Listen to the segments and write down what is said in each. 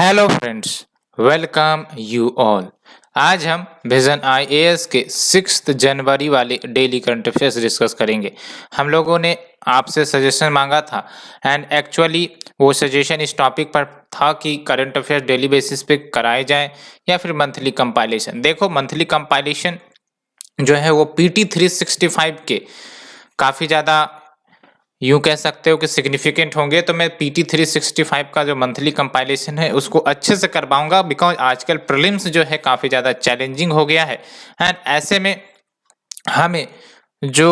Hello friends, welcome you all. आज हम vision IAS के 6 जनवरी वाले डेली करंट अफेयर्स डिस्कस करेंगे। हम लोगों ने आपसे सजेशन मांगा था एंड एक्चुअली वो सजेशन इस टॉपिक पर था कि करंट अफेयर्स डेली बेसिस पे कराए जाएं या फिर मंथली कंपाइलेशन। देखो, मंथली कंपाइलेशन जो है वो पीटी 365 के काफ़ी ज़्यादा यूँ कह सकते हो कि सिग्निफिकेंट होंगे, तो मैं पीटी 365 का जो मंथली कंपाइलेशन है उसको अच्छे से करवाऊंगा। बिकॉज आजकल प्रीलिम्स जो है काफ़ी ज़्यादा चैलेंजिंग हो गया है एंड ऐसे में हमें जो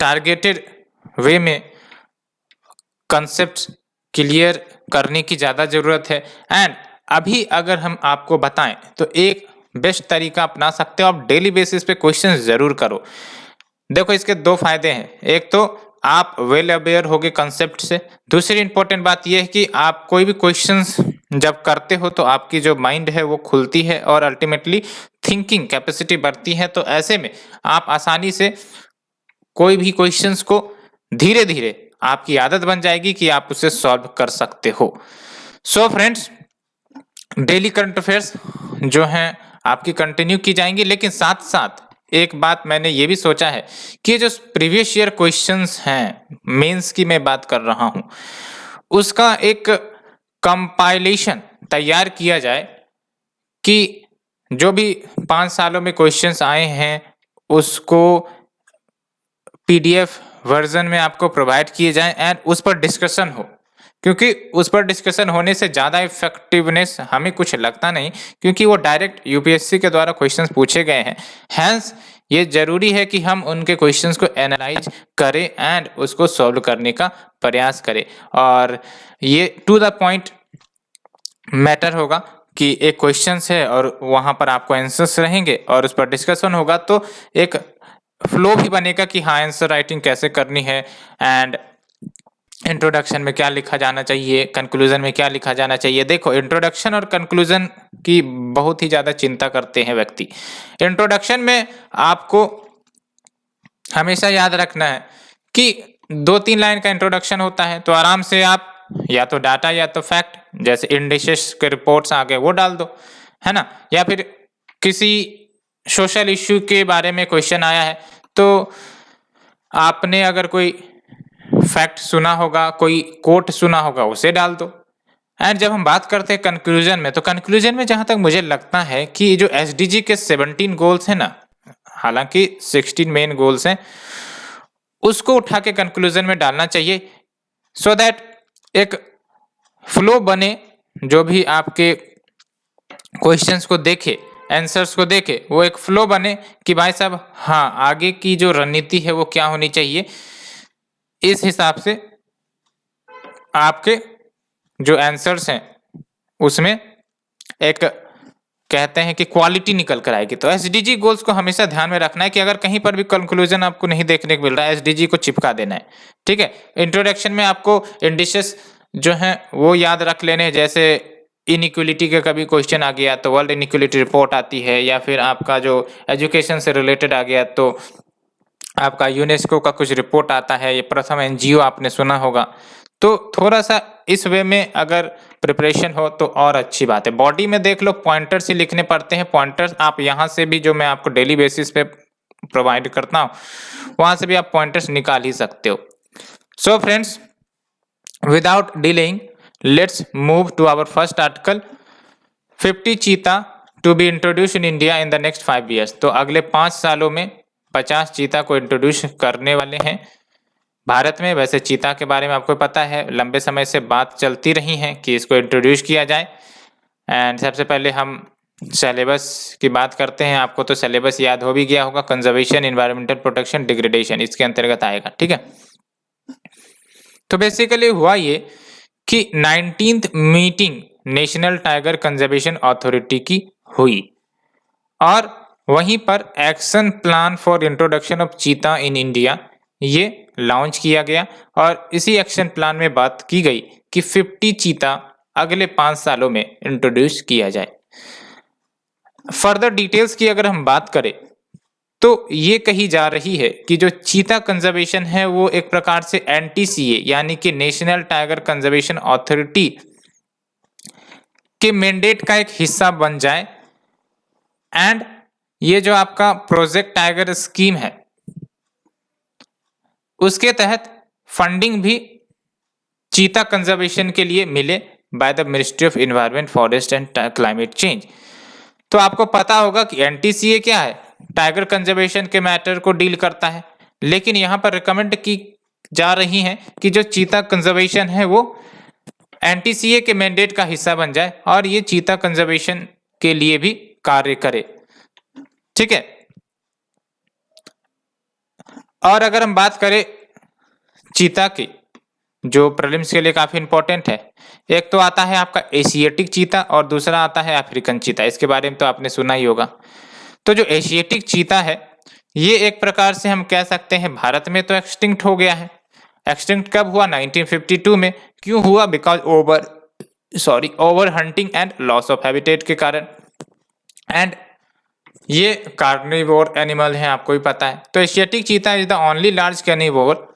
टारगेटेड वे में कंसेप्ट क्लियर करने की ज़्यादा ज़रूरत है। एंड अभी अगर हम आपको बताएं तो एक बेस्ट तरीका अपना सकते हो, आप डेली बेसिस पे क्वेश्चंस ज़रूर करो। देखो, इसके दो फायदे हैं। एक तो आप वेल अवेयर होगे कंसेप्ट से। दूसरी इंपॉर्टेंट बात यह है कि आप कोई भी क्वेश्चंस जब करते हो तो आपकी जो माइंड है वो खुलती है और अल्टीमेटली थिंकिंग कैपेसिटी बढ़ती है। तो ऐसे में आप आसानी से कोई भी क्वेश्चंस को धीरे धीरे आपकी आदत बन जाएगी कि आप उसे सॉल्व कर सकते हो। So friends, daily current affairs जो हैं आपकी कंटिन्यू की जाएंगी, लेकिन साथ साथ एक बात मैंने ये भी सोचा है कि जो प्रीवियस ईयर क्वेश्चंस हैं, मेंस की मैं बात कर रहा हूं, उसका एक कंपाइलेशन तैयार किया जाए कि जो भी 5 सालों में क्वेश्चंस आए हैं उसको पीडीएफ वर्जन में आपको प्रोवाइड किए जाएं एंड उस पर डिस्कशन हो। क्योंकि उस पर डिस्कशन होने से ज़्यादा इफेक्टिवनेस हमें कुछ लगता नहीं, क्योंकि वो डायरेक्ट यूपीएससी के द्वारा क्वेश्चंस पूछे गए हैं। हैंस ये जरूरी है कि हम उनके क्वेश्चंस को एनालाइज करें एंड उसको सॉल्व करने का प्रयास करें। और ये टू द पॉइंट मैटर होगा कि एक क्वेश्चंस है और वहाँ पर आपको आंसर्स रहेंगे और उस पर डिस्कशन होगा, तो एक फ्लो भी बनेगा कि हाँ, आंसर राइटिंग कैसे करनी है एंड इंट्रोडक्शन में क्या लिखा जाना चाहिए, कंक्लूजन में क्या लिखा जाना चाहिए। देखो, इंट्रोडक्शन और कंक्लूजन की बहुत ही ज़्यादा चिंता करते हैं व्यक्ति। इंट्रोडक्शन में आपको हमेशा याद रखना है कि 2-3 लाइन का इंट्रोडक्शन होता है, तो आराम से आप या तो डाटा या तो फैक्ट, जैसे इंडिसेस के रिपोर्ट्स आ गए वो डाल दो, है ना। या फिर किसी सोशल इश्यू के बारे में क्वेश्चन आया है तो आपने अगर कोई फैक्ट सुना होगा, कोई कोट सुना होगा, उसे डाल दो। एंड जब हम बात करते हैं कंक्लूजन में, तो कंक्लूजन में जहां तक मुझे लगता है कि जो एसडीजी के 17 गोल्स हैं ना, हालांकि 16 मेन गोल्स हैं, उसको उठा के कंक्लूजन में डालना चाहिए, सो दैट एक फ्लो बने। जो भी आपके क्वेश्चंस को देखे, आंसर्स को देखे, वो एक फ्लो बने कि भाई साहब हाँ, आगे की जो रणनीति है वो क्या होनी चाहिए। इस हिसाब से आपके जो आंसर्स हैं उसमें एक कहते हैं कि क्वालिटी निकल कर आएगी। तो एसडीजी गोल्स को हमेशा ध्यान में रखना है कि अगर कहीं पर भी कंक्लूजन आपको नहीं देखने को मिल रहा है, एसडीजी को चिपका देना है, ठीक है। इंट्रोडक्शन में आपको इंडिसेस जो हैं वो याद रख लेने हैं, जैसे इनइक्वलिटी का कभी क्वेश्चन आ गया तो वर्ल्ड इनइक्वलिटी रिपोर्ट आती है, या फिर आपका जो एजुकेशन से रिलेटेड आ गया तो आपका यूनेस्को का कुछ रिपोर्ट आता है, ये प्रथम एनजीओ आपने सुना होगा। तो थोड़ा सा इस वे में अगर प्रिपरेशन हो तो और अच्छी बात है। बॉडी में देख लो, पॉइंटर्स ही लिखने पड़ते हैं। पॉइंटर्स आप यहाँ से भी, जो मैं आपको डेली बेसिस पे प्रोवाइड करता हूँ, वहाँ से भी आप पॉइंटर्स निकाल ही सकते हो। So friends, without delaying, let's move to our first article. 50 cheetah to be introduce in India in the next 5 years. तो अगले 5 सालों में 50 चीता को इंट्रोड्यूस करने वाले हैं भारत में। वैसे चीता के बारे में आपको पता है, लंबे समय से बात चलती रही है कि इसको इंट्रोड्यूस किया जाए। एंड सबसे पहले हम सिलेबस की बात करते हैं। आपको तो सिलेबस याद हो भी गया होगा, कंजर्वेशन, एनवायरमेंटल प्रोटेक्शन, डिग्रेडेशन, इसके अंतर्गत आएगा, ठीक है। तो बेसिकली हुआ ये कि 19th meeting national tiger conservation authority की हुई और वहीं पर action plan for introduction of चीता इन इंडिया ये लॉन्च किया गया। और इसी एक्शन प्लान में बात की गई कि 50 चीता अगले 5 सालों में इंट्रोड्यूस किया जाए। फर्दर डिटेल्स की अगर हम बात करें तो ये कही जा रही है कि जो चीता कंजर्वेशन है वो एक प्रकार से एनटीसीए यानी कि नेशनल टाइगर कंजर्वेशन अथॉरिटी के मैंडेट का एक हिस्सा बन जाए। एंड ये जो आपका प्रोजेक्ट टाइगर स्कीम है उसके तहत फंडिंग भी चीता कंजर्वेशन के लिए मिले by the ministry of environment, forest and climate change. तो आपको पता होगा कि एनटीसीए क्या है, टाइगर कंजर्वेशन के मैटर को डील करता है, लेकिन यहाँ पर रिकमेंड की जा रही है कि जो चीता कंजर्वेशन है वो एनटीसीए के मैंडेट का हिस्सा बन जाए और ये चीता कंजर्वेशन के लिए भी कार्य करे। ठीक है। और अगर हम बात करें चीता की, जो प्रीलिम्स के लिए काफी इंपॉर्टेंट है, एक तो आता है आपका एशियाटिक चीता और दूसरा आता है अफ्रीकन चीता। इसके बारे में तो आपने सुना ही होगा। तो जो एशियाटिक चीता है ये एक प्रकार से हम कह सकते हैं भारत में तो एक्सटिंक्ट हो गया है। एक्सटिंक्ट कब हुआ? 1952 में। क्यों हुआ? Because over hunting and loss of habitat के कारण। एंड ये कार्निवोर एनिमल है, आपको भी पता है। तो Asiatic cheetah is the only large carnivore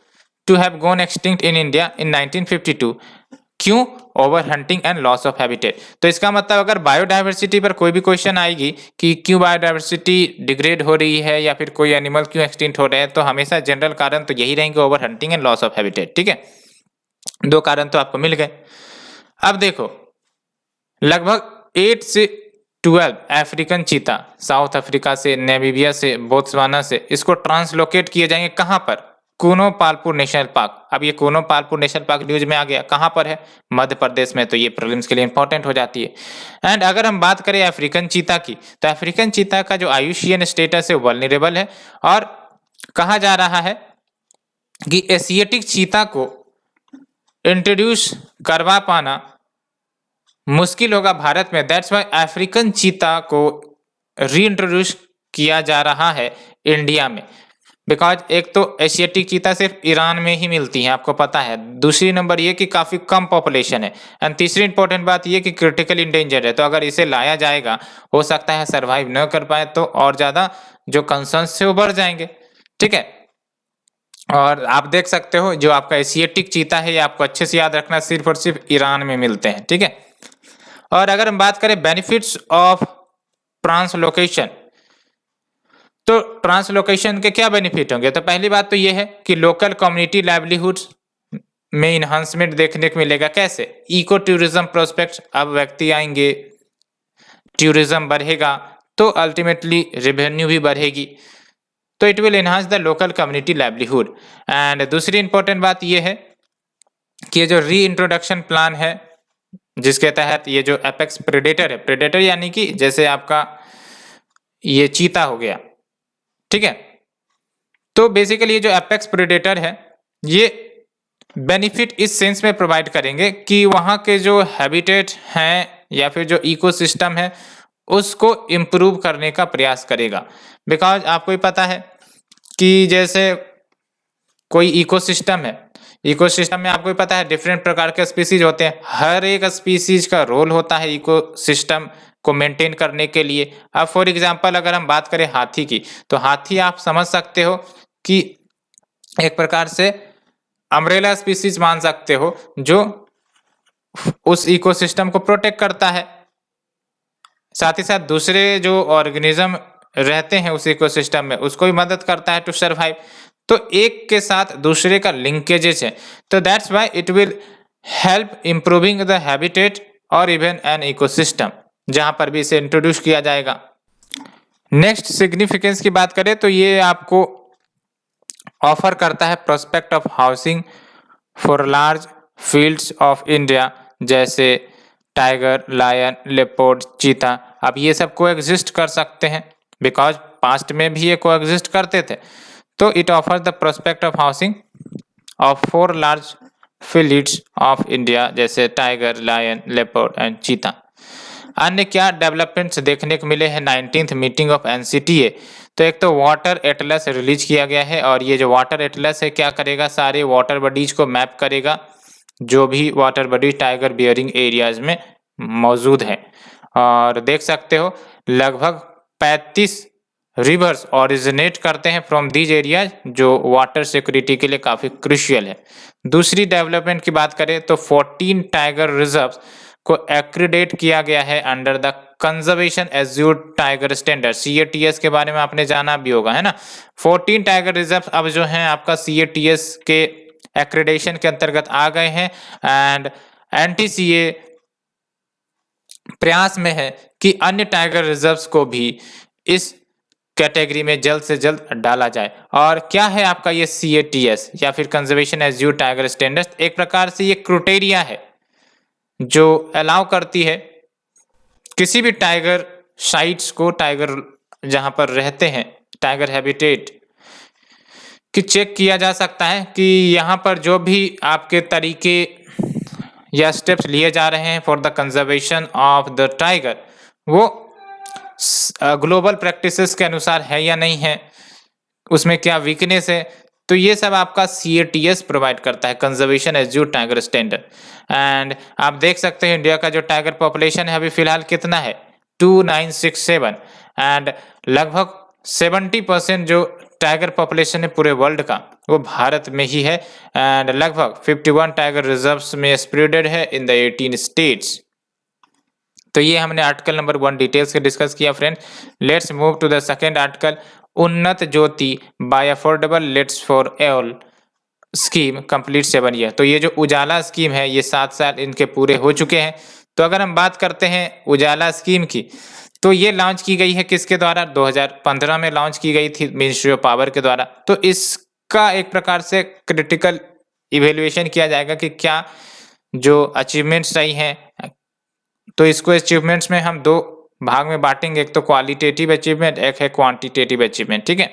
to have gone extinct in India in 1952। क्यों? Over hunting and loss of habitat. तो इसका मतलब अगर बायोडायवर्सिटी पर कोई भी क्वेश्चन आएगी कि क्यों बायोडायवर्सिटी डिग्रेड हो रही है या फिर कोई एनिमल क्यों एक्सटिंक्ट हो रहे हैं, तो हमेशा जनरल कारण तो यही रहेंगे, over hunting and loss of habitat. ठीक है, दो कारण तो आपको मिल गए। अब देखो, लगभग 8 से 12 अफ्रीकन चीता साउथ अफ्रीका से, नामीबिया से, बोत्सवाना से इसको ट्रांसलोकेट किए जाएंगे। कहां पर? Kuno Palpur national park. अब ये Kuno Palpur national park news में आ गया, कहां पर है? मध्य प्रदेश में। तो ये प्रीलिम्स के लिए इंपॉर्टेंट हो जाती है। एंड अगर हम बात करें अफ्रीकन चीता की, तो अफ्रीकन चीता का जो आयुषियन स्टेटस है वल्नरेबल है और कहा जा रहा है कि एशियाटिक चीता को इंट्रोड्यूस करवा पाना मुश्किल होगा भारत में। दैट्स वाई अफ्रीकन चीता को रीइंट्रोड्यूस किया जा रहा है इंडिया में। बिकॉज एक तो एशियाटिक चीता सिर्फ ईरान में ही मिलती है, आपको पता है। दूसरी नंबर ये कि काफी कम पॉपुलेशन है। एंड तीसरी इंपॉर्टेंट बात ये कि क्रिटिकल इंडेंजर है। तो अगर इसे लाया जाएगा, हो सकता है सरवाइव न कर पाए, तो और ज्यादा जो कंसर्न्स है वो बढ़ जाएंगे। ठीक है। और आप देख सकते हो जो आपका एशियाटिक चीता है ये आपको अच्छे से याद रखना, सिर्फ और सिर्फ ईरान में मिलते हैं। ठीक है। और अगर हम बात करें बेनिफिट्स ऑफ ट्रांसलोकेशन, तो ट्रांसलोकेशन के क्या बेनिफिट होंगे? तो पहली बात तो ये है कि लोकल कम्युनिटी लाइवलीहुड्स में इन्हांसमेंट देखने को मिलेगा। कैसे? इको टूरिज्म प्रोस्पेक्ट, अब व्यक्ति आएंगे, टूरिज्म बढ़ेगा, तो अल्टीमेटली रेवेन्यू भी बढ़ेगी। तो it will enhance the local community livelihood. And दूसरी इंपॉर्टेंट बात यह है कि ये जो री इंट्रोडक्शन प्लान है जिसके तहत ये जो एपेक्स प्रेडेटर है, प्रेडेटर यानी कि जैसे आपका ये चीता हो गया, ठीक है। तो बेसिकली ये जो एपेक्स प्रेडेटर है ये बेनिफिट इस सेंस में प्रोवाइड करेंगे कि वहां के जो हैबिटेट हैं या फिर जो इकोसिस्टम है उसको इम्प्रूव करने का प्रयास करेगा। बिकॉज आपको ही पता है कि जैसे कोई इकोसिस्टम है, इकोसिस्टम में आपको ही पता है डिफरेंट प्रकार के स्पीसीज होते हैं। हर एक स्पीसीज का रोल होता है इकोसिस्टम को मेंटेन करने के लिए। अब फॉर एग्जांपल अगर हम बात करें हाथी की, तो हाथी आप समझ सकते हो कि एक प्रकार से अम्ब्रेला स्पीसीज मान सकते हो जो उस इकोसिस्टम को प्रोटेक्ट करता है। साथ ही साथ दूसरे जो ऑर्गेनिज्म रहते हैं उस इकोसिस्टम में उसको भी मदद करता है टू सर्वाइव। तो एक के साथ दूसरे का लिंकेजेस है। तो that's why it will help improving the habitat और इवन एन इकोसिस्टम, जहां पर भी इसे इंट्रोड्यूस किया जाएगा। नेक्स्ट सिग्निफिकेंस की बात करें तो ये आपको ऑफर करता है prospect of housing for large fields of India, जैसे टाइगर, लायन, लेपर्ड, चीता। अब ये सब को एग्जिस्ट कर सकते हैं बिकॉज पास्ट में भी ये को एग्जिस्ट करते थे। तो it offer the prospect of housing of 4 large fields of India, जैसे टाइगर, लायन, लेपर्ड एंड चीता। अन्य क्या डेवलपमेंट्स देखने को मिले हैं 19th मीटिंग ऑफ एनसीटीए? तो एक तो वाटर एटलस रिलीज किया गया है और ये जो वाटर एटलस है क्या करेगा, सारे वाटर बॉडीज को मैप करेगा जो भी water body tiger bearing areas में मौजूद है। और देख सकते हो लगभग 35 रिवर्स ओरिजिनेट करते हैं फ्रॉम दीज एरियाज, जो वाटर सिक्योरिटी के लिए काफी क्रूशियल है। दूसरी डेवलपमेंट की बात करें तो 14 टाइगर रिजर्व्स को एक्रीडेट किया गया है under the conservation assured tiger standard. CATS के बारे में आपने जाना भी होगा, है ना। 14 टाइगर रिजर्व अब जो है आपका CATS के एक्रीडेशन के अंतर्गत आ गए हैं एंड NTCA प्रयास में है कि अन्य टाइगर रिजर्व्स को भी इस कैटेगरी में जल्द से जल्द डाला जाए। और क्या है आपका ये CATS या फिर कंजर्वेशन एज्यूर्ड टाइगर स्टैंडर्ड? एक प्रकार से ये क्राइटेरिया है जो अलाउ करती है किसी भी टाइगर साइट्स को, टाइगर जहां पर रहते हैं, टाइगर हैबिटेट कि चेक किया जा सकता है कि यहाँ पर जो भी आपके तरीके या स्टेप्स लिए जा रहे हैं for the conservation of the tiger वो ग्लोबल प्रैक्टिसेस के अनुसार है या नहीं है, उसमें क्या वीकनेस है। तो ये सब आपका CATS प्रोवाइड करता है, conservation assured tiger standard. And आप देख सकते हैं इंडिया का जो टाइगर पॉपुलेशन है अभी फिलहाल कितना है, 2967 एंड लगभग 70% जो टाइगर पॉपुलेशन है पूरे वर्ल्ड का वो भारत में ही है एंड लगभग 51 टाइगर रिजर्व्स में स्प्रेडेड है इन द 18 स्टेट्स। तो ये हमने आर्टिकल नंबर 1 डिटेल्स के डिस्कस किया friends. Let's move to the second article, Unnat Jyoti by affordable LEDs for all scheme complete 7 year. तो ये जो उजाला स्कीम है ये 7 साल इनके पूरे हो चुके हैं। तो अगर हम बात करते हैं उजाला स्कीम की, तो ये लॉन्च की गई है किसके द्वारा, 2015 में लॉन्च की गई थी मिनिस्ट्री ऑफ पावर के द्वारा। तो इसका एक प्रकार से क्रिटिकल इवेल्युएशन किया जाएगा कि क्या जो अचीवमेंट्स रही हैं, तो इसको अचीवमेंट्स में हम 2 भाग में बांटेंगे, एक तो क्वालिटेटिव अचीवमेंट, एक है क्वांटिटेटिव अचीवमेंट, ठीक है।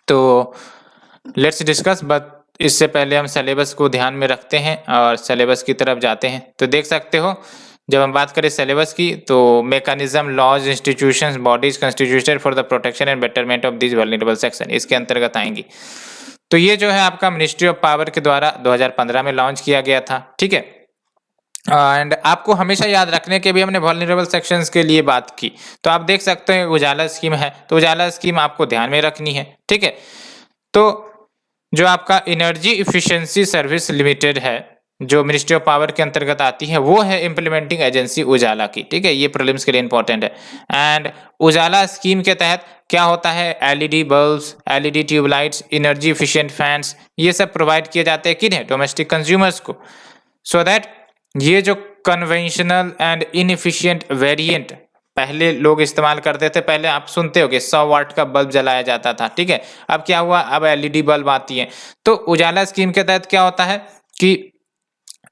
तो लेट्स डिस्कस, बट इससे पहले हम सिलेबस को ध्यान में रखते हैं और सिलेबस की तरफ जाते हैं। तो देख सकते हो जब हम बात करें सिलेबस की, तो mechanism, laws, institutions, bodies constituted for the protection and betterment of this vulnerable section इसके अंतर्गत आएंगी। तो ये जो है आपका मिनिस्ट्री ऑफ पावर के द्वारा 2015 में लॉन्च किया गया था, ठीक है। एंड आपको हमेशा याद रखने के भी हमने वल्नरेबल सेक्शंस के लिए बात की। तो आप देख सकते हैं उजाला स्कीम है, तो उजाला स्कीम आपको ध्यान में रखनी है, ठीक है। तो जो आपका एनर्जी इफिशिएंसी सर्विस लिमिटेड है जो मिनिस्ट्री ऑफ पावर के अंतर्गत आती है वो है इम्प्लीमेंटिंग एजेंसी उजाला की, ठीक है। ये प्रीलिम्स के लिए इंपॉर्टेंट है। एंड उजाला स्कीम के तहत क्या होता है, LED bulbs, LED tubelights, energy efficient fans, ये सब प्रोवाइड किए जाते हैं किन्हें, डोमेस्टिक कंज्यूमर्स को, सो दैट ये जो कन्वेंशनल एंड इनएफिशिएंट वेरिएंट पहले लोग इस्तेमाल करते थे, पहले आप सुनते होगे 100 वाट का बल्ब जलाया जाता था, ठीक है। अब क्या हुआ, अब LED बल्ब आती है। तो उजाला स्कीम के तहत क्या होता है कि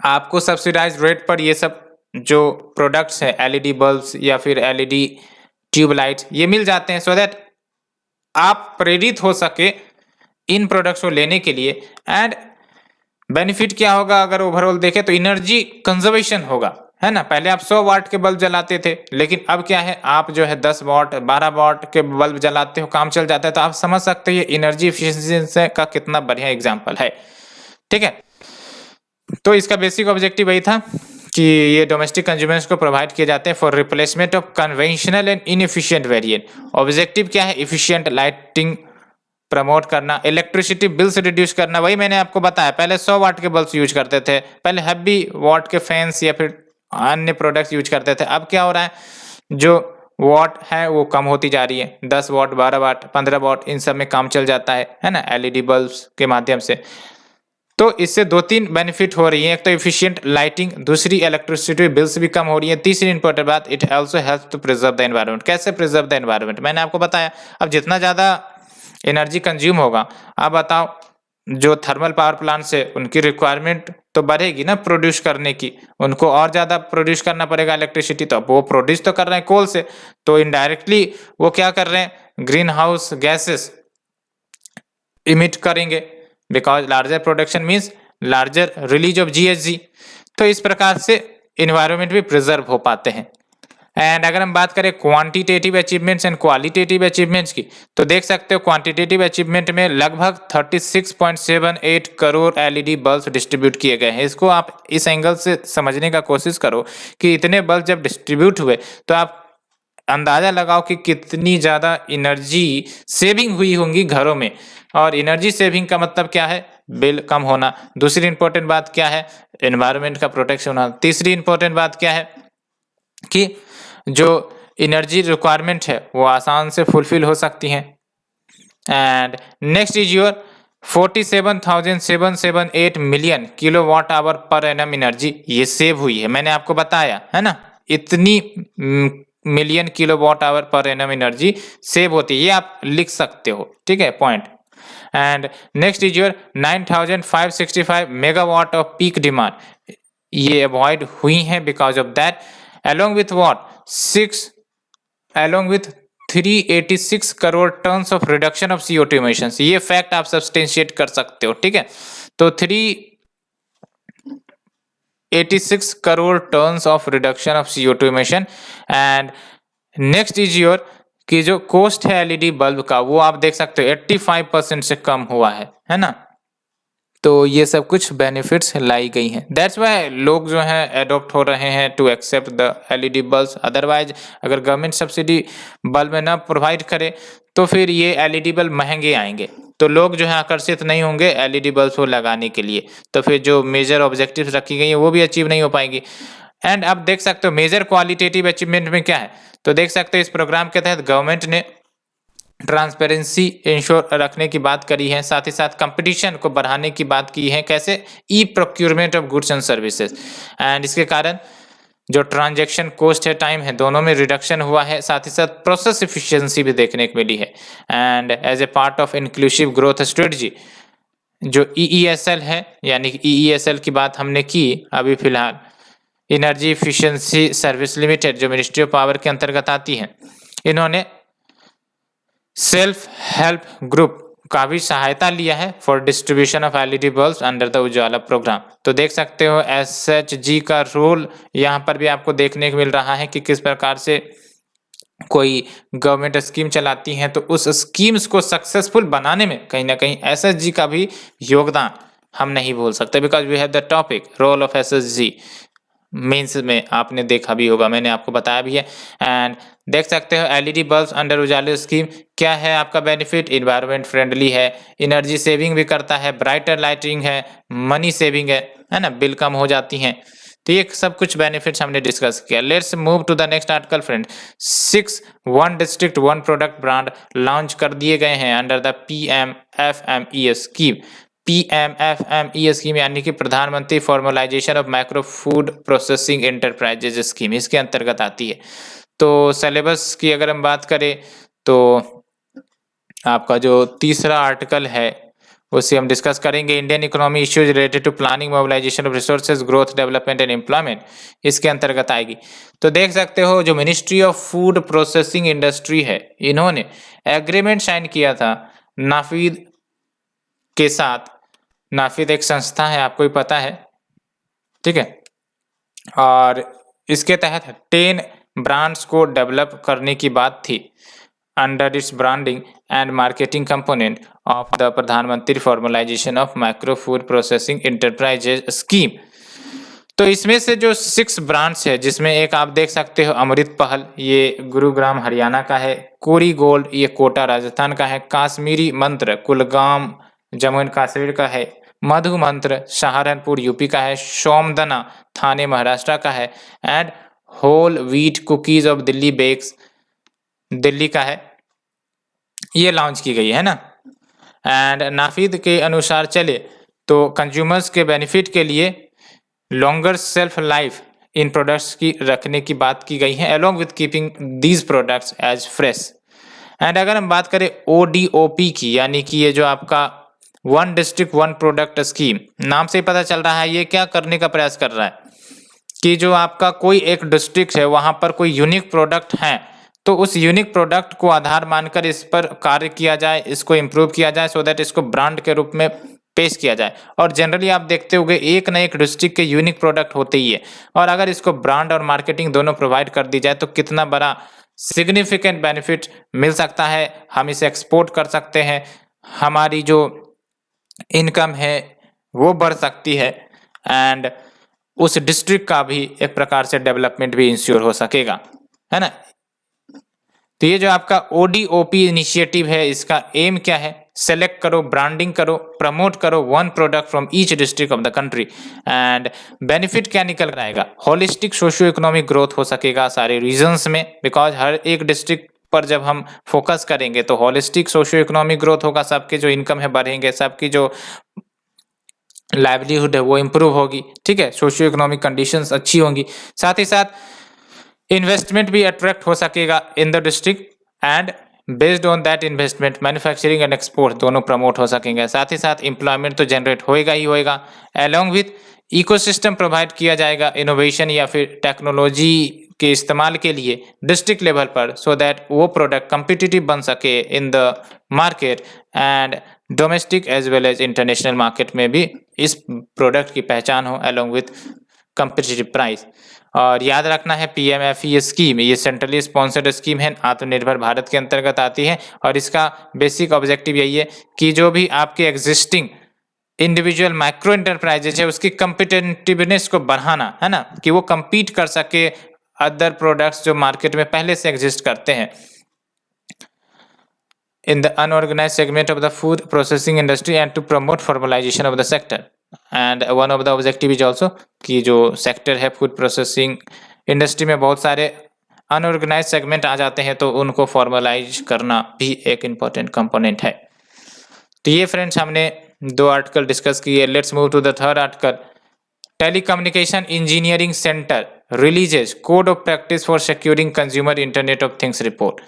आपको सब्सिडाइज रेट पर ये सब जो प्रोडक्ट्स है LED बल्ब्स या फिर LED ट्यूबलाइट्स ये मिल जाते हैं, सो दैट आप प्रेरित हो सके इन प्रोडक्ट्स को लेने के लिए। एंड बेनिफिट क्या होगा अगर ओवरऑल देखें तो एनर्जी कंजर्वेशन होगा, है ना। पहले आप 100 वाट के बल्ब जलाते थे, लेकिन अब क्या है, आप जो है 10 वाट 12 वाट के बल्ब जलाते हो, काम चल जाता है। तो आप समझ सकते हो ये एनर्जी एफिशिएंसी का कितना बढ़िया एग्जांपल है, ठीक है। तो इसका बेसिक ऑब्जेक्टिव वही था कि ये डोमेस्टिक कंज्यूमर्स को प्रोवाइड किए जाते हैं for replacement of conventional and inefficient variant. Objective क्या है, एफिशिएंट लाइटिंग प्रमोट करना, इलेक्ट्रिसिटी बिल्स रिड्यूस करना। वही मैंने आपको बताया, पहले 100 वाट के बल्ब यूज करते थे, पहले हैवी वाट के फैंस या फिर अन्य प्रोडक्ट्स यूज करते थे। अब क्या हो रहा है, जो वाट है वो कम होती जा रही है, 10 वाट 12 वाट 15 वाट इन सब में काम चल जाता है ना, LED बल्ब्स के माध्यम से। तो इससे 2-3 बेनिफिट हो रही है, एक तो एफिशिएंट लाइटिंग, दूसरी इलेक्ट्रिसिटी बिल्स भी कम हो रही है, तीसरी इंपॉर्टेंट बात it also helps to preserve the environment. कैसे प्रिजर्व द एनवायरनमेंट, मैंने आपको बताया। अब जितना ज्यादा एनर्जी कंज्यूम होगा, अब बताओ जो थर्मल पावर प्लांट से उनकी रिक्वायरमेंट तो बढ़ेगी ना प्रोड्यूस करने की, उनको और ज्यादा प्रोड्यूस करना पड़ेगा इलेक्ट्रिसिटी। तो अब वो प्रोड्यूस तो कर रहे हैं कोल से, तो इनडायरेक्टली वो क्या कर रहे हैं, ग्रीन हाउस गैसेस इमिट करेंगे, because larger production means larger release of GHG। तो इस प्रकार से इन्वायरमेंट भी प्रिजर्व हो पाते हैं। एंड अगर हम बात करें quantitative achievements and qualitative achievements की, तो देख सकते हो क्वांटिटेटिव अचीवमेंट में लगभग 36.78 करोड़ LED बल्ब डिस्ट्रीब्यूट किए गए हैं। इसको आप इस एंगल से समझने का कोशिश करो कि इतने बल्ब जब डिस्ट्रीब्यूट हुए तो आप अंदाजा लगाओ कि कितनी ज़्यादा एनर्जी सेविंग हुई होंगी घरों में। और एनर्जी सेविंग का मतलब क्या है? बिल कम होना। दूसरी इंपॉर्टेंट बात क्या है? एनवायरनमेंट का प्रोटेक्शन होना। तीसरी इंपॉर्टेंट बात क्या है कि जो एनर्जी रिक्वायरमेंट है वो आसान से फुलफिल हो सकती हैं। And next is your 47,778 million kilowatt hour per annum energy ये सेव हुई है। मैंने आपको बताया है ना, इतनी million kilowatt hour per annum energy save होती है, ये आप लिख सकते हो, ठीक है point. And next is your 9,565 megawatt off peak demand ये अवॉइड हुई हैं because of that along with what 6 along with 386 crore tons of reduction of CO2 emissions। ये फैक्ट आप सब्सटेंशिएट कर सकते हो, ठीक है। तो 386 crore tons of reduction of CO2 emission। And next is your कि जो कॉस्ट है एलईडी बल्ब का वो आप देख सकते हो 85% से कम हुआ है ना। तो ये सब कुछ बेनिफिट्स लाई गई हैं। दैट्स वाई लोग जो हैं एडॉप्ट हो रहे हैं to accept the LED bulbs. Otherwise अगर गवर्नमेंट सब्सिडी बल्ब में ना प्रोवाइड करे तो फिर ये एलईडी बल्ब महंगे आएंगे, तो लोग जो है आकर्षित नहीं होंगे एलईडी बल्ब को लगाने के लिए, तो फिर जो मेजर ऑब्जेक्टिव्स रखी गई है वो भी अचीव नहीं हो पाएंगी। एंड अब देख सकते हो मेजर क्वालिटेटिव अचीवमेंट में क्या है, तो देख सकते हो इस प्रोग्राम के तहत गवर्नमेंट ने ट्रांसपेरेंसी इंश्योर रखने की बात करी है, साथ ही साथ कंपटीशन को बढ़ाने की बात की है। कैसे? E procurement of goods and services. And इसके कारण जो ट्रांजैक्शन कॉस्ट है, टाइम है, दोनों में रिडक्शन हुआ है, साथ ही साथ प्रोसेस एफिशिएंसी भी देखने को मिली है। And as a part of inclusive growth strategy जो EESL है, यानी कि EESL की बात हमने की अभी फिलहाल, एनर्जी एफिशिएंसी सर्विस लिमिटेड जो मिनिस्ट्री ऑफ पावर के अंतर्गत आती है, इन्होंने सेल्फ हेल्प ग्रुप का भी सहायता लिया है for distribution of LED bulbs under the Ujala programme. तो देख सकते हो SHG का रोल यहाँ पर भी आपको देखने को मिल रहा है कि किस प्रकार से कोई गवर्नमेंट स्कीम चलाती है तो उस स्कीम्स को सक्सेसफुल बनाने में कहीं ना कहीं SHG का भी योगदान हम नहीं भूल सकते, because we have the topic role of SHG mains में आपने देखा भी होगा, मैंने आपको बताया भी है। एंड देख सकते हो एलईडी बल्ब्स अंडर उजाला स्कीम क्या है आपका बेनिफिट? इन्वायरमेंट फ्रेंडली है, एनर्जी सेविंग भी करता है, ब्राइटर लाइटिंग है, मनी सेविंग है ना, बिल कम हो जाती हैं। तो ये सब कुछ बेनिफिट्स हमने डिस्कस किया। Let's move to the next article friend. 6 one district one product brand launch कर दिए गए हैं under the PMFME scheme. PMFME scheme यानी कि Pradhan Mantri formalisation of micro food processing enterprises scheme, इसके अंतर्गत आती है। तो सिलेबस की अगर हम बात करें तो आपका जो तीसरा आर्टिकल है उसे हम डिस्कस करेंगे, Indian economy issues related to planning mobilisation of resources growth development and employment, इसके अंतर्गत आएगी। तो देख सकते हो जो ministry of food processing industry है, इन्होंने एग्रीमेंट साइन किया था नाफीद के साथ। नाफीद एक संस्था है, आपको ही पता है, ठीक है। और इसके तहत 10 ब्रांड्स को डेवलप करने की बात थी under its branding and marketing component of the Pradhan Mantri formalisation of micro food processing enterprises scheme. तो इसमें से जो 6 ब्रांड्स है, जिसमें एक आप देख सकते हो अमृत पहल, ये गुरुग्राम हरियाणा का है, कोरी गोल्ड ये कोटा राजस्थान का है, काश्मीरी मंत्र कुलगाम जम्मू एंड कश्मीर का है, मधु मंत्र सहारनपुर यूपी का है, सोमदना थाने महाराष्ट्र का है, and whole wheat cookies of Delhi bakes Delhi का है। ये लॉन्च की गई है ना। एंड नाफीद के अनुसार चले तो कंज्यूमर्स के बेनिफिट के लिए longer shelf life in products की रखने की बात की गई है, along with keeping these products as fresh. And अगर हम बात करें ODOP की, यानी कि ये जो आपका one district one product scheme, नाम से ही पता चल रहा है ये क्या करने का प्रयास कर रहा है कि जो आपका कोई एक डिस्ट्रिक्ट है वहां पर कोई यूनिक प्रोडक्ट है, तो उस यूनिक प्रोडक्ट को आधार मानकर इस पर कार्य किया जाए, इसको इम्प्रूव किया जाए, सो दैट इसको ब्रांड के रूप में पेश किया जाए। और जनरली आप देखते होंगे एक न एक डिस्ट्रिक्ट के यूनिक प्रोडक्ट होते ही है, और अगर इसको ब्रांड और मार्केटिंग दोनों प्रोवाइड कर दी जाए तो कितना बड़ा सिग्निफिकेंट बेनिफिट मिल सकता है। हम इसे एक्सपोर्ट कर सकते हैं, हमारी जो इनकम है वो बढ़ सकती है, एंड उस डिस्ट्रिक्ट का भी एक प्रकार से डेवलपमेंट भी इंश्योर हो सकेगा, है ना। तो ये जो आपका ODOP इनिशिएटिव है, इसका एम क्या है? सेलेक्ट करो, ब्रांडिंग करो, प्रमोट करो one product from each district of the country. And benefit क्या निकल कर आएगा? होलिस्टिक सोशियो इकोनॉमिक ग्रोथ हो सकेगा सारे रीजन्स में, बिकॉज हर एक डिस्ट्रिक्ट पर जब हम फोकस करेंगे तो होलिस्टिक सोशियो इकोनॉमिक ग्रोथ होगा, सबके जो इनकम है बढ़ेंगे, सबकी जो लाइवलीहुड है वो इम्प्रूव होगी, ठीक है, सोशियो इकोनॉमिक कंडीशंस अच्छी होंगी, साथ ही साथ इन्वेस्टमेंट भी अट्रैक्ट हो सकेगा in the district and based on that investment manufacturing and export दोनों प्रमोट हो सकेंगे, साथ ही साथ एम्प्लॉयमेंट तो जनरेट होएगा ही होएगा। अलोंग विथ इकोसिस्टम प्रोवाइड किया जाएगा इनोवेशन या फिर टेक्नोलॉजी के इस्तेमाल के लिए डिस्ट्रिक्ट लेवल पर, सो दैट वो प्रोडक्ट कम्पिटिटिव बन सके in the market and domestic as well as international market में भी इस प्रोडक्ट की पहचान हो अलोंग विथ कम्पिटिटिव प्राइस। और याद रखना है PMFE स्कीम, ये सेंट्रली स्पॉन्सर्ड स्कीम है, आत्मनिर्भर भारत के अंतर्गत आती है और इसका बेसिक ऑब्जेक्टिव यही है कि जो भी आपके एग्जिस्टिंग इंडिविजुअल माइक्रो एंटरप्राइजेज है उसकी कम्पिटेटिवनेस को बढ़ाना है ना, कि वो compete कर सके अदर प्रोडक्ट्स जो मार्केट में पहले से एग्जिस्ट करते हैं in the unorganized segment of the food processing industry and to promote formalization of the sector. And one of the objective is also कि जो सेक्टर है फूड प्रोसेसिंग इंडस्ट्री में बहुत सारे अनऑर्गेनाइज सेगमेंट आ जाते हैं, तो उनको फॉर्मलाइज करना भी एक इम्पोर्टेंट कंपोनेंट है। तो ये फ्रेंड्स हमने 2 आर्टिकल डिस्कस किए। Let's move to the third article. Telecommunication engineering centre releases code of practice for securing consumer internet of things report.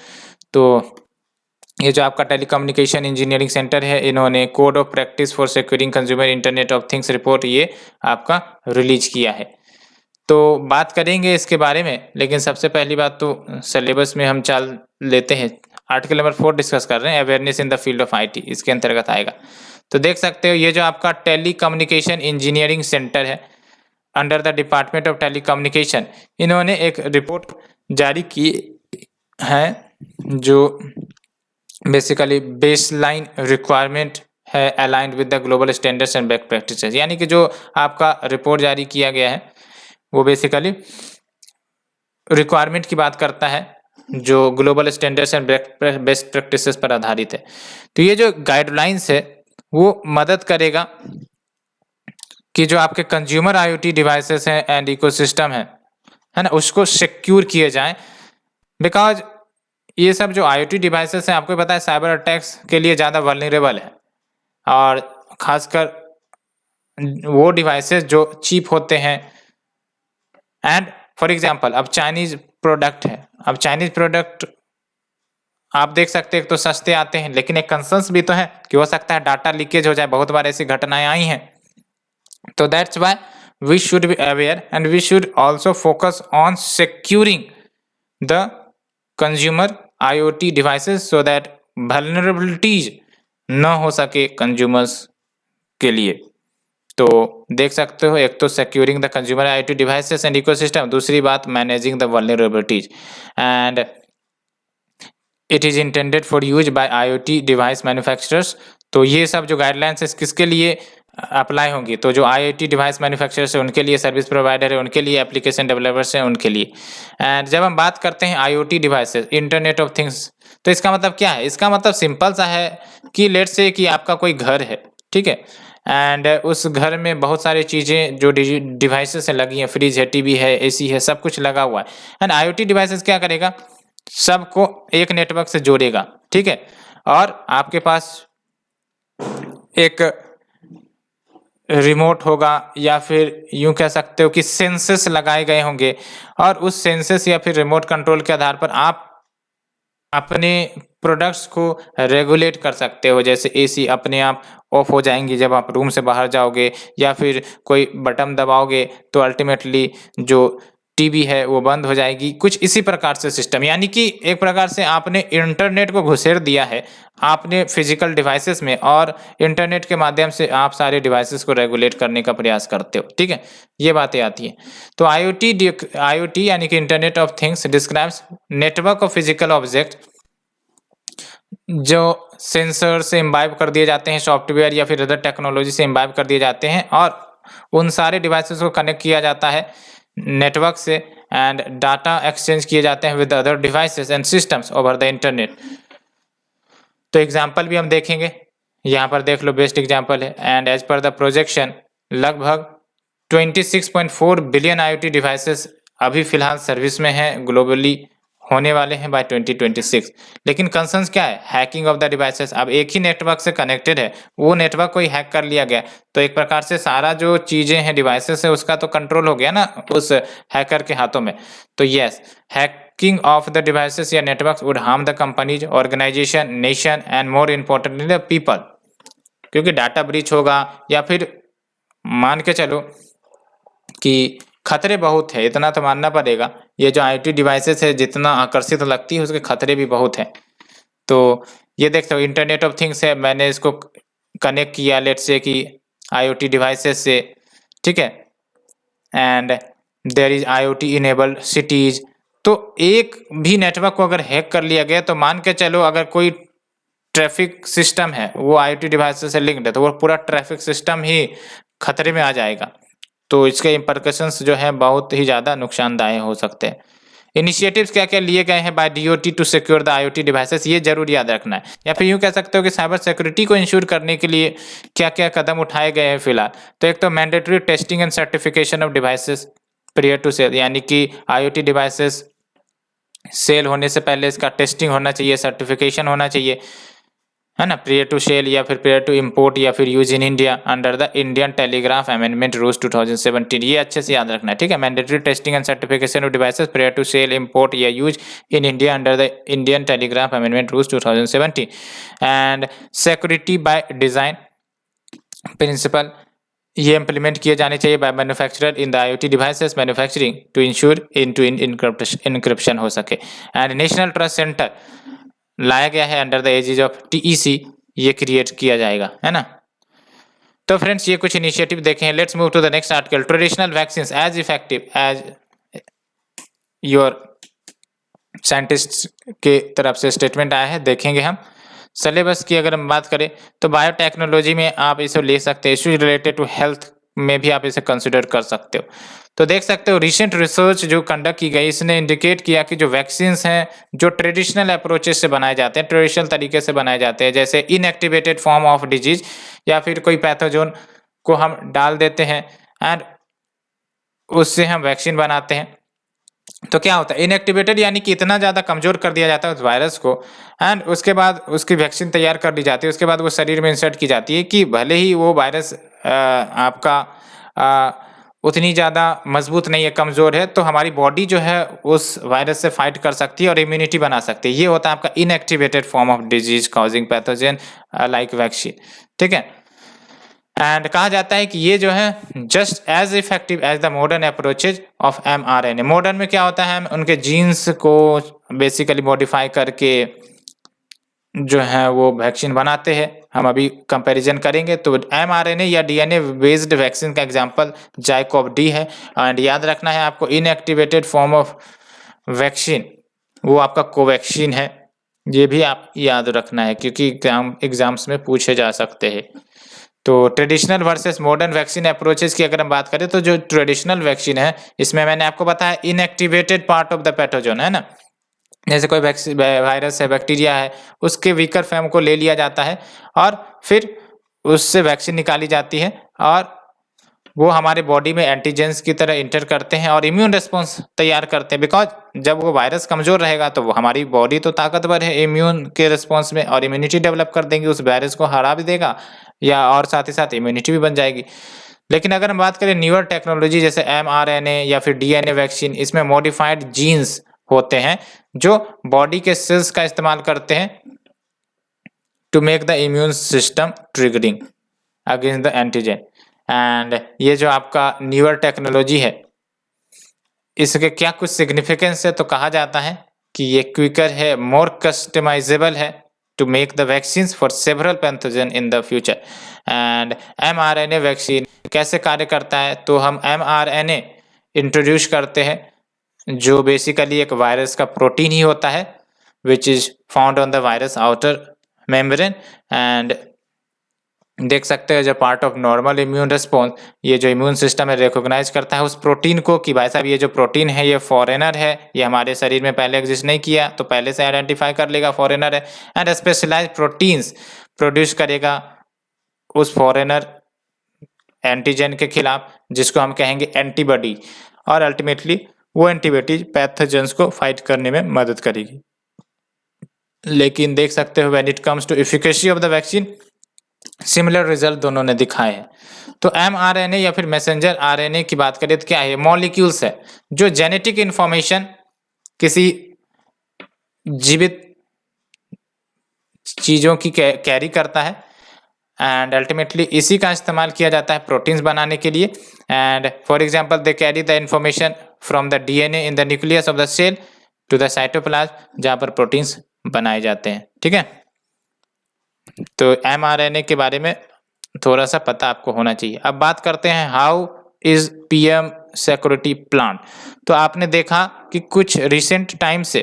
तो ये जो आपका टेलीकम्युनिकेशन इंजीनियरिंग सेंटर है, इन्होंने code of practice for securing consumer internet of things report ये आपका release किया है। तो बात करेंगे इसके बारे में, लेकिन सबसे पहली बात तो सिलेबस में हम चल लेते हैं। आर्टिकल नंबर 4 डिस्कस कर रहे हैं, awareness in the field of IT, इसके अंतर्गत आएगा। तो देख सकते हो ये जो आपका टेलीकम्युनिकेशन इंजीनियरिंग सेंटर है under the department of telecommunication, इन्होंने एक रिपोर्ट जारी की है जो बेसिकली बेसलाइन रिक्वायरमेंट है aligned with the global standards and best practices. यानी कि जो आपका रिपोर्ट जारी किया गया है वो बेसिकली रिक्वायरमेंट की बात करता है जो global standards and best practices पर आधारित है। तो ये जो गाइडलाइंस है वो मदद करेगा कि जो आपके कंज्यूमर IoT डिवाइसेस हैं एंड इकोसिस्टम है ना, उसको सिक्योर किए जाएं, बिकॉज ये सब जो IoT डिवाइसेस हैं आपको पता है साइबर अटैक्स के लिए ज़्यादा वल्नरेबल है, और खासकर वो डिवाइसेस जो चीप होते हैं। एंड फॉर एग्जांपल अब चाइनीज प्रोडक्ट है, अब चाइनीज प्रोडक्ट आप देख सकते हैं एक तो सस्ते आते हैं, लेकिन एक कंसर्न्स भी तो है कि हो सकता है डाटा लीकेज हो जाए, बहुत बार ऐसी घटनाएं आई हैं। तो that's why we should be aware and we should also focus on securing the consumer IoT devices so that vulnerabilities न हो सके कंज्यूमर्स के लिए। तो देख सकते हो एक तो securing the consumer IoT devices and ecosystem, दूसरी बात managing the vulnerabilities and it is intended for use by IoT device manufacturers. तो ये सब जो गाइडलाइंस है किसके लिए अप्लाई होंगी? तो जो IoT डिवाइस मैन्युफैक्चरर्स है उनके लिए, सर्विस प्रोवाइडर है उनके लिए, एप्लीकेशन डेवलपर्स हैं उनके लिए। एंड जब हम बात करते हैं IoT devices internet of things, तो इसका मतलब क्या है? इसका मतलब सिंपल सा है कि लेट्स से कि आपका कोई घर है, ठीक है, एंड उस घर में बहुत सारी चीज़ें जो डिवाइसेस लगी हैं, फ्रिज है, TV है, AC है, सब कुछ लगा हुआ है। एंड IoT डिवाइसेस क्या करेगा? सबको एक नेटवर्क से जोड़ेगा, ठीक है, और आपके पास एक रिमोट होगा या फिर यूं कह सकते हो कि सेंसर्स लगाए गए होंगे, और उस सेंसर्स या फिर रिमोट कंट्रोल के आधार पर आप अपने प्रोडक्ट्स को रेगुलेट कर सकते हो। जैसे AC अपने आप ऑफ हो जाएंगी जब आप रूम से बाहर जाओगे, या फिर कोई बटन दबाओगे तो अल्टीमेटली जो TV है वो बंद हो जाएगी, कुछ इसी प्रकार से सिस्टम। यानी कि एक प्रकार से आपने इंटरनेट को घुसेड़ दिया है आपने फिजिकल डिवाइसेस में, और इंटरनेट के माध्यम से आप सारे डिवाइसेस को रेगुलेट करने का प्रयास करते हो, ठीक है, ये बातें आती हैं। तो IoT यानी कि internet of things describes network of physical object जो सेंसर से इम्बाइब कर दिए जाते हैं, सॉफ्टवेयर या फिर अदर टेक्नोलॉजी से इम्बाइब कर दिए जाते हैं, और उन सारे डिवाइसेस को कनेक्ट किया जाता है नेटवर्क से, एंड डाटा एक्सचेंज किए जाते हैं with other devices and systems over the internet. तो एग्जाम्पल भी हम देखेंगे, यहाँ पर देख लो बेस्ट एग्जाम्पल है। And as per the projection लगभग 26.4 बिलियन IoT डिवाइसेस अभी फिलहाल सर्विस में है, ग्लोबली होने वाले हैं बाय 2026। लेकिन कंसर्न्स क्या है? Hacking of the devices. अब एक ही नेटवर्क से कनेक्टेड है, वो नेटवर्क को ही हैक कर लिया गया तो एक प्रकार से सारा जो चीजें हैं डिवाइसेस है उसका तो कंट्रोल हो गया ना उस हैकर के हाथों में। तो yes, hacking of the devices या networks would harm the companies, organisation, nation and more importantly the people. क्योंकि डाटा ब्रीच होगा या फिर मान के चलो कि खतरे बहुत है, इतना तो मानना पड़ेगा। ये जो IoT डिवाइसेस है जितना आकर्षित लगती है उसके खतरे भी बहुत हैं। तो ये देखते हो इंटरनेट ऑफ थिंग्स है, मैंने इसको कनेक्ट किया लेट्स से कि IoT डिवाइसेस से, ठीक है, and there is IoT enabled cities. तो एक भी नेटवर्क को अगर हैक कर लिया गया तो मान के चलो अगर कोई ट्रैफिक सिस्टम है वो IoT डिवाइसेस से लिंक्ड है तो वो पूरा ट्रैफिक सिस्टम ही खतरे में आ जाएगा। तो इसके इम्प्लिकेशंस जो है बहुत ही ज़्यादा नुकसानदायक हो सकते हैं। इनिशिएटिव्स क्या क्या लिए गए हैं by DOT to secure the IoT devices, ये जरूर याद रखना है। या फिर यूँ कह सकते हो कि साइबर सिक्योरिटी को इंश्योर करने के लिए क्या क्या कदम उठाए गए हैं फिलहाल। तो एक तो mandatory testing and certification of devices prior to sale, यानी कि IoT डिवाइसेस सेल होने से पहले इसका टेस्टिंग होना चाहिए, सर्टिफिकेशन होना चाहिए, है ना, प्रियर टू सेल या फिर प्रियर टू इंपोर्ट या फिर use in India under the Indian telegraph amendment rules 2017। ये अच्छे से याद रखना है, ठीक है। Mandatory testing and certification of devices prior to sale, import या use in India under the Indian telegraph amendment rules 2017 and security by design principle, ये इम्प्लीमेंट किए जाने चाहिए by manufacturer in the IoT devices manufacturing to ensure encryption हो सके। And national trust centre लाया गया है under the edges of TEC, ये क्रिएट किया जाएगा, है ना। तो फ्रेंड्स ये कुछ इनिशिएटिव देखे हैं। Let's move to the next article. Traditional vaccine as effective as your scientist के तरफ से स्टेटमेंट आया है, देखेंगे हम। सिलेबस की अगर हम बात करें तो बायोटेक्नोलॉजी में आप इसे ले सकते हैं, इश्यूज रिलेटेड टू हेल्थ में भी आप इसे कंसिडर कर सकते हो। तो देख सकते हो रिसेंट रिसर्च जो कंडक्ट की गई इसने इंडिकेट किया कि जो वैक्सीन्स हैं जो ट्रेडिशनल अप्रोचेस से बनाए जाते हैं, ट्रेडिशनल तरीके से बनाए जाते हैं, जैसे इनएक्टिवेटेड फॉर्म ऑफ डिजीज या फिर कोई पैथोजन को हम डाल देते हैं एंड उससे हम वैक्सीन बनाते हैं। तो क्या होता है इनएक्टिवेटेड, यानी कि इतना ज़्यादा कमजोर कर दिया जाता है उस वायरस को एंड उसके बाद उसकी वैक्सीन तैयार कर दी जाती है, उसके बाद वो शरीर में इंसर्ट की जाती है कि भले ही वो वायरस आपका उतनी ज़्यादा मजबूत नहीं है, कमज़ोर है, तो हमारी बॉडी जो है उस वायरस से फाइट कर सकती है और इम्यूनिटी बना सकती है। ये होता है आपका inactivated form of disease causing pathogen like vaccine, ठीक है। एंड कहा जाता है कि ये जो है just as effective as the modern approaches of mRNA। Modern में क्या होता है, हम उनके जीन्स को बेसिकली मॉडिफाई करके जो है वो वैक्सीन बनाते हैं। हम अभी कंपैरिजन करेंगे तो mRNA या DNA बेस्ड वैक्सीन का एग्जांपल जाइकोव डी है। एंड याद रखना है आपको इनएक्टिवेटेड फॉर्म ऑफ वैक्सीन वो आपका कोवैक्सीन है, ये भी आप याद रखना है क्योंकि एग्जाम्स में पूछे जा सकते हैं। तो traditional versus modern vaccine approaches की अगर हम बात करें तो जो ट्रेडिशनल वैक्सीन है इसमें मैंने आपको बताया inactivated part of the pathogen, है ना, जैसे कोई वायरस है, बैक्टीरिया है, उसके वीकर फॉर्म को ले लिया जाता है और फिर उससे वैक्सीन निकाली जाती है और वो हमारे बॉडी में एंटीजेंस की तरह इंटर करते हैं और इम्यून रिस्पॉन्स तैयार करते हैं। बिकॉज जब वो वायरस कमजोर रहेगा तो वो हमारी बॉडी तो ताकतवर है इम्यून के रिस्पॉन्स में और इम्यूनिटी डेवलप कर देंगे, उस वायरस को हरा भी देगा या और साथ ही साथ इम्यूनिटी भी बन जाएगी। लेकिन अगर हम बात करें न्यूअर टेक्नोलॉजी जैसे mRNA या फिर DNA वैक्सीन, इसमें मॉडिफाइड जीन्स होते हैं जो बॉडी के सेल्स का इस्तेमाल करते हैं to make the immune system triggering against the antigen. And ये जो आपका न्यूअर टेक्नोलॉजी है इसके क्या कुछ सिग्निफिकेंस है, तो कहा जाता है कि ये क्विकर है, मोर कस्टमाइजेबल है to make the vaccines for several pathogen in the future. And mRNA vaccine कैसे कार्य करता है, तो हम mRNA इंट्रोड्यूस करते हैं जो बेसिकली एक वायरस का प्रोटीन ही होता है which is found on the virus outer membrane and देख सकते हैं जो part of normal immune response, ये जो इम्यून सिस्टम है रिकॉग्नाइज करता है उस प्रोटीन को कि भाई साहब ये जो प्रोटीन है ये फॉरेनर है, ये हमारे शरीर में पहले एग्जिस्ट नहीं किया, तो पहले से आइडेंटिफाई कर लेगा फॉरेनर है, एंड स्पेशलाइज्ड प्रोटीन्स प्रोड्यूस करेगा उस फॉरेनर एंटीजन के खिलाफ, जिसको हम कहेंगे एंटीबॉडी, और अल्टीमेटली वो एंटीबॉडी पैथोजेंस को फाइट करने में मदद करेगी। लेकिन देख सकते हो when it comes to efficacy of the vaccine, similar result दोनों ने दिखाए हैं। तो mRNA या फिर मैसेंजर RNA की बात करें तो क्या है, मॉलिक्यूल्स है जो जेनेटिक इंफॉर्मेशन किसी जीवित चीजों की कैरी करता है, एंड अल्टीमेटली इसी का इस्तेमाल किया जाता है प्रोटीन्स बनाने के लिए। And for example they carry the information from the DNA in the nucleus of the cell to the cytoplasm, जहां पर प्रोटीन्स बनाए जाते हैं। ठीक है, तो mRNA के बारे में थोड़ा सा पता आपको होना चाहिए। अब बात करते हैं how is PM security plan. तो आपने देखा कि कुछ रिसेंट टाइम से,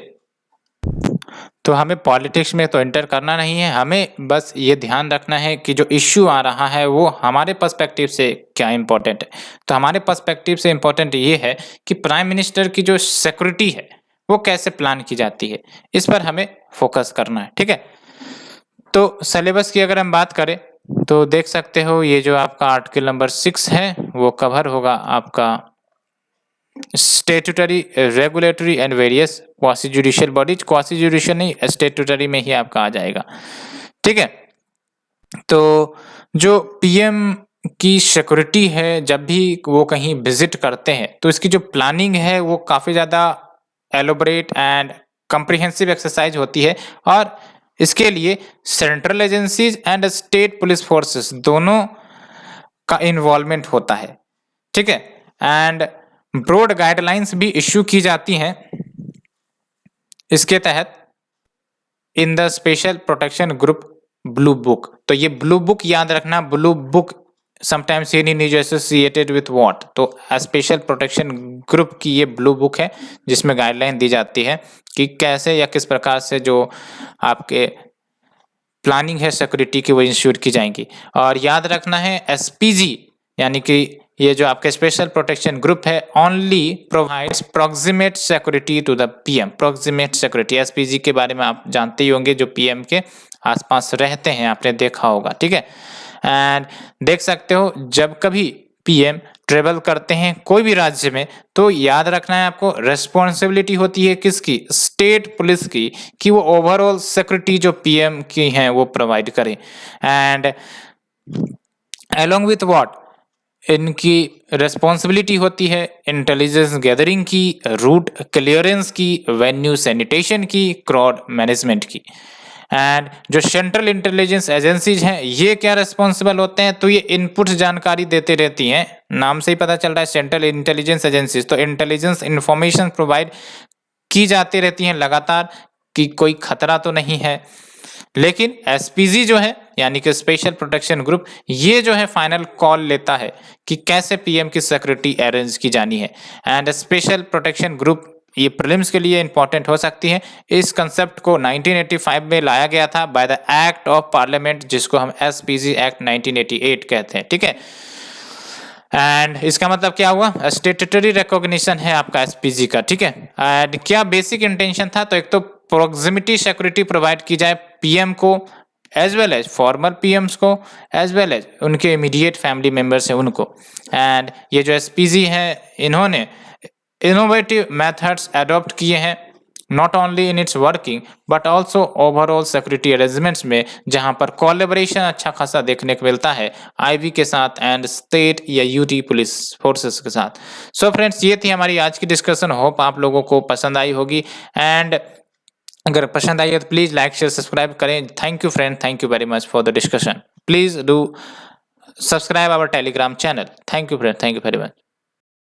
तो हमें पॉलिटिक्स में तो एंटर करना नहीं है, हमें बस ये ध्यान रखना है कि जो इश्यू आ रहा है वो हमारे पर्सपेक्टिव से क्या इम्पोर्टेंट है। तो हमारे पर्सपेक्टिव से इम्पोर्टेंट ये है कि प्राइम मिनिस्टर की जो सिक्योरिटी है वो कैसे प्लान की जाती है, इस पर हमें फोकस करना है। ठीक है, तो सिलेबस की अगर हम बात करें तो देख सकते हो ये जो आपका आर्टिकल नंबर 6 है वो कवर होगा आपका statutory, regulatory and various quasi judicial bodies, quasi judicial नहीं स्टेटूटरी में ही आपका आ जाएगा। ठीक है, तो जो PM की सिक्योरिटी है जब भी वो कहीं विजिट करते हैं तो इसकी जो प्लानिंग है वो काफ़ी ज़्यादा एलोबरेट एंड कम्प्रिहेंसिव एक्सरसाइज होती है, और इसके लिए central agencies and state police forces दोनों का इन्वॉल्वमेंट होता है। ठीक है, एंड ब्रॉड गाइडलाइंस भी इश्यू की जाती हैं इसके तहत in the special protection group blue book. तो ये ब्लू बुक याद रखना, blue book sometimes scene is associated with what, तो स्पेशल प्रोटेक्शन ग्रुप की ये ब्लू बुक है जिसमें गाइडलाइन दी जाती है कि कैसे या किस प्रकार से जो आपके प्लानिंग है सिक्योरिटी की वो इंश्योर की जाएंगी। और याद रखना है SPG यानी कि ये जो आपके स्पेशल प्रोटेक्शन ग्रुप है only provides proximate security to the PM। Proximate security SPG के बारे में आप जानते ही होंगे, जो PM के आसपास रहते हैं, आपने देखा होगा। ठीक है, एंड देख सकते हो जब कभी PM ट्रेवल करते हैं कोई भी राज्य में तो याद रखना है आपको रेस्पॉन्सिबिलिटी होती है किसकी, स्टेट पुलिस की, कि वो ओवरऑल सिक्योरिटी जो PM की हैं वो प्रोवाइड करें। एंड अलोंग विथ व्हाट, इनकी रेस्पॉन्सिबिलिटी होती है इंटेलिजेंस गैदरिंग की, रूट क्लियरेंस की, वेन्यू सैनिटेशन की, क्राउड मैनेजमेंट की। एंड जो सेंट्रल इंटेलिजेंस एजेंसीज हैं ये क्या रेस्पॉन्सिबल होते हैं, तो ये इनपुट जानकारी देते रहती हैं, नाम से ही पता चल रहा है सेंट्रल इंटेलिजेंस एजेंसीज, तो इंटेलिजेंस इंफॉर्मेशन प्रोवाइड की जाती रहती हैं लगातार कि कोई खतरा तो नहीं है। लेकिन SPG जो है यानी कि स्पेशल प्रोटेक्शन ग्रुप, ये जो है फाइनल कॉल लेता है कि कैसे PM की सिक्योरिटी अरेंज की जानी है। एंड स्पेशल प्रोटेक्शन ग्रुप ये प्रीलिम्स के लिए इंपॉर्टेंट हो सकती है। इस कंसेप्ट को 1985 में लाया गया था by the act of parliament, जिसको हम SPG एक्ट 1988 कहते हैं। ठीक है, एंड इसका मतलब क्या हुआ, स्टेटूटरी रिकॉग्निशन है आपका SPG का। ठीक है, एंड क्या बेसिक इंटेंशन था, तो एक तो प्रॉक्सिमिटी सिक्योरिटी प्रोवाइड की जाए PM को as well as former PMs को, एज वेल एज उनके इमीडिएट फैमिली मेंबर्स हैं उनको। एंड ये जो SPG है इन्होंने इनोवेटिव मेथड्स अडॉप्ट किए हैं not only in its working but also overall security arrangements में, जहां पर कोलैबोरेशन अच्छा खासा देखने को मिलता है IB के साथ एंड स्टेट या UT पुलिस फोर्सेस के साथ। सो फ्रेंड्स, ये थी हमारी आज की डिस्कशन, होप आप लोगों को पसंद आई होगी। एंड अगर पसंद आई है तो प्लीज लाइक शेयर सब्सक्राइब करें। Thank you friend, thank you very much for the discussion. Please do subscribe our Telegram channel. Thank you friend, thank you very much.